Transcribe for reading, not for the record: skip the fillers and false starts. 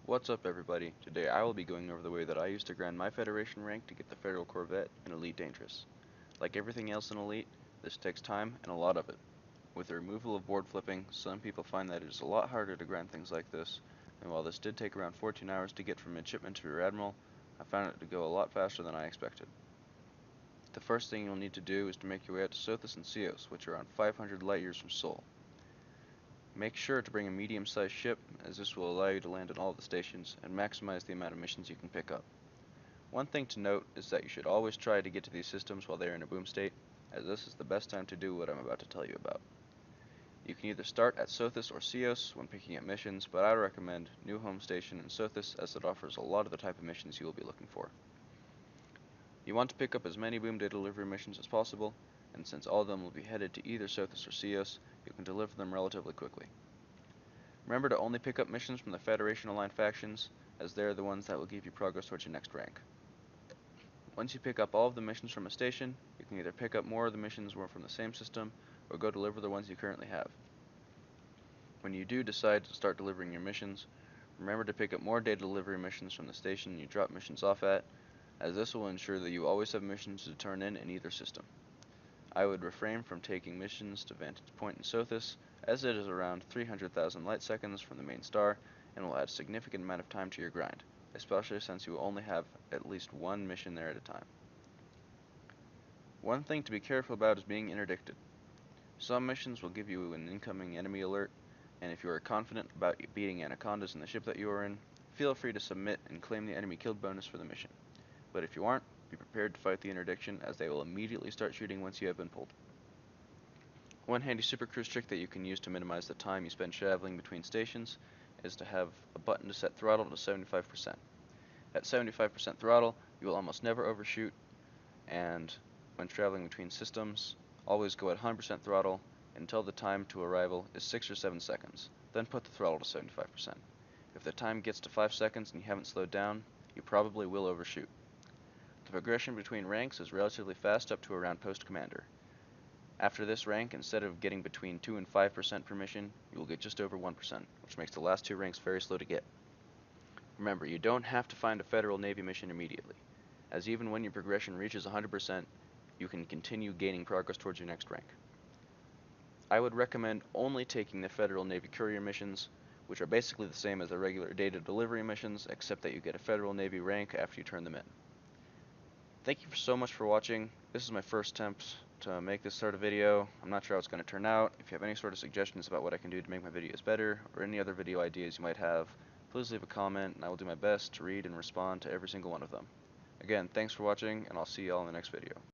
What's up everybody? Today I will be going over the way that I used to grind my Federation rank to get the Federal Corvette in Elite Dangerous. Like everything else in Elite, this takes time and a lot of it. With the removal of board flipping, some people find that it is a lot harder to grind things like this, and while this did take around 14 hours to get from Midshipman to Rear Admiral, I found it to go a lot faster than I expected. The first thing you'll need to do is to make your way out to Sothis and Ceos, which are around 500 light years from Sol. Make sure to bring a medium-sized ship, as this will allow you to land in all of the stations and maximize the amount of missions you can pick up. One thing to note is that you should always try to get to these systems while they are in a boom state, as this is the best time to do what I'm about to tell you about. You can either start at Sothis or Ceos when picking up missions, but I would recommend New Home Station and Sothis as it offers a lot of the type of missions you will be looking for. You want to pick up as many boom day delivery missions as possible, and since all of them will be headed to either Sothis or Ceos, you can deliver them relatively quickly. Remember to only pick up missions from the Federation aligned factions, as they are the ones that will give you progress towards your next rank. Once you pick up all of the missions from a station, you can either pick up more of the missions from the same system, or go deliver the ones you currently have. When you do decide to start delivering your missions, remember to pick up more data delivery missions from the station you drop missions off at, as this will ensure that you always have missions to turn in either system. I would refrain from taking missions to Vantage Point in Sothis, as it is around 300,000 light seconds from the main star and will add a significant amount of time to your grind, especially since you will only have at least one mission there at a time. One thing to be careful about is being interdicted. Some missions will give you an incoming enemy alert, and if you are confident about beating anacondas in the ship that you are in, feel free to submit and claim the enemy killed bonus for the mission. But if you aren't, be prepared to fight the interdiction, as they will immediately start shooting once you have been pulled. One handy Supercruise trick that you can use to minimize the time you spend traveling between stations is to have a button to set throttle to 75%. At 75% throttle, you will almost never overshoot, and when traveling between systems, always go at 100% throttle until the time to arrival is 6 or 7 seconds. Then put the throttle to 75%. If the time gets to 5 seconds and you haven't slowed down, you probably will overshoot. The progression between ranks is relatively fast up to around Post Commander. After this rank, instead of getting between 2 and 5% per mission, you will get just over 1%, which makes the last two ranks very slow to get. Remember, you don't have to find a Federal Navy mission immediately, as even when your progression reaches 100%, you can continue gaining progress towards your next rank. I would recommend only taking the Federal Navy courier missions, which are basically the same as the regular data delivery missions, except that you get a Federal Navy rank after you turn them in. Thank you so much for watching. This is my first attempt to make this sort of video. I'm not sure how it's going to turn out. If you have any sort of suggestions about what I can do to make my videos better, or any other video ideas you might have, please leave a comment and I will do my best to read and respond to every single one of them. Again, thanks for watching, and I'll see you all in the next video.